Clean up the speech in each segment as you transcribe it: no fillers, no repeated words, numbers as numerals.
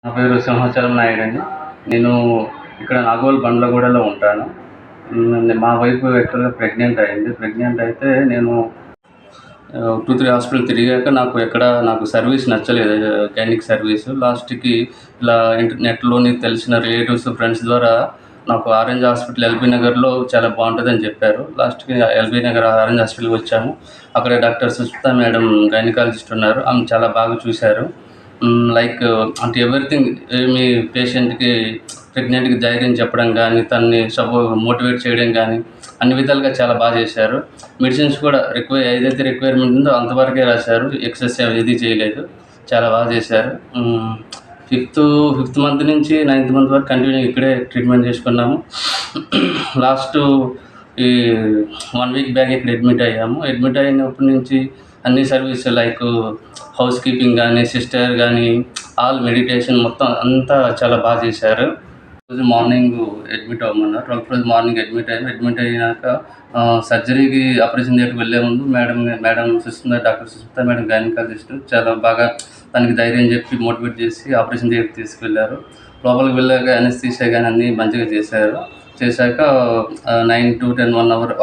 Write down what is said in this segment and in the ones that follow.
నా పేరు సింహాచలం నాయుడు అండి. నేను ఇక్కడ నాగోల్ బండ్లగూడలో ఉంటాను. మా వైఫ్ యాక్చువల్గా ప్రెగ్నెంట్ అయితే నేను 2-3 హాస్పిటల్ తిరిగాక నాకు సర్వీస్ నచ్చలేదు, గైనిక్ సర్వీసు. లాస్ట్కి ఇలా నెట్లోని తెలిసిన రిలేటివ్స్, ఫ్రెండ్స్ ద్వారా నాకు ఆరెంజ్ హాస్పిటల్ ఎల్బీ నగర్లో చాలా బాగుంటుందని చెప్పారు. లాస్ట్కి ఎల్బీ నగర్ ఆరెంజ్ హాస్పిటల్కి వచ్చాము. అక్కడ డాక్టర్ సుస్మిత మేడం గైనకాలజిస్ట్ ఉన్నారు. ఆమె చాలా బాగా చూశారు. లైక్ అంటే ఎవ్రీథింగ్, మీ పేషెంట్కి ప్రెగ్నెంట్కి ధైర్యం చెప్పడం కానీ, తనని మోటివేట్ చేయడం కానీ అన్ని విధాలుగా చాలా బాగా చేశారు. మెడిసిన్స్ కూడా ఏదైతే రిక్వైర్మెంట్ ఉందో అంతవరకే రాశారు. ఎక్సెస్ ఏది చేయలేదు. చాలా బాగా చేశారు. ఫిఫ్త్ మంత్ నుంచి 9th మంత్ వరకు కంటిన్యూ ఇక్కడే ట్రీట్మెంట్ చేసుకున్నాము. లాస్ట్ ఈ 1 వీక్ బ్యాక్ ఇక్కడ అడ్మిట్ అయ్యాము. అడ్మిట్ అయినప్పటి నుంచి అన్ని సర్వీస్ లైక్ హౌస్ కీపింగ్ కానీ, సిస్టర్ కానీ, ఆల్ మెడిటేషన్ మొత్తం అంతా చాలా బాగా చేశారు. రోజు మార్నింగ్ అడ్మిట్ అవ్వమన్నారు. 12th రోజు మార్నింగ్ అడ్మిట్ అయినాక సర్జరీకి ఆపరేషన్ థియేటర్కి వెళ్ళే ముందు డాక్టర్ సుస్మిత మేడం గైనకాలజిస్ట్ చాలా బాగా దానికి ధైర్యం చెప్పి మోటివేట్ చేసి ఆపరేషన్ థియేటర్కి తీసుకెళ్లారు. లోపలికి వెళ్ళాక అనస్థీషియా కానీ అన్నీ మంచిగా చేశాక 9 to 10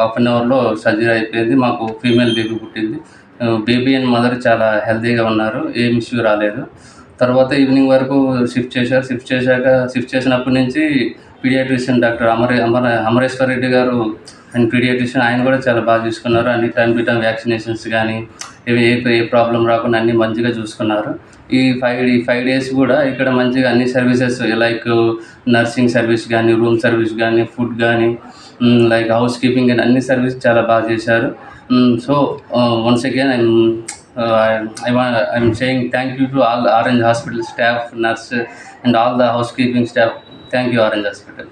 హాఫ్ అన్ అవర్లో సర్జరీ అయిపోయింది. మాకు ఫీమేల్ బేబీ పుట్టింది. బేబీ అండ్ మదర్ చాలా హెల్తీగా ఉన్నారు. ఏం ఇష్యూ రాలేదు. తర్వాత ఈవినింగ్ వరకు షిఫ్ట్ చేసినప్పటి నుంచి పీడియాట్రిషియన్ డాక్టర్ అమరేశ్వర్ రెడ్డి గారు అండ్ పీడియాట్రిషియన్ ఆయన కూడా చాలా బాగా చూసుకున్నారు. అన్ని టైం టు టైం వ్యాక్సినేషన్స్ కానీ ఏ ప్రాబ్లం రాకుండా అన్నీ మంచిగా చూసుకున్నారు. ఈ 5 days కూడా ఇక్కడ మంచిగా అన్ని సర్వీసెస్ లైక్ నర్సింగ్ సర్వీస్ కానీ, రూమ్ సర్వీస్ కానీ, ఫుడ్ కానీ, లైక్ హౌస్ కీపింగ్ కానీ అన్ని సర్వీస్ చాలా బాగా చేశారు. So once again I'm saying thank you to all Orange Hospital staff, nurse and all the housekeeping staff. Thank you, Orange Hospital.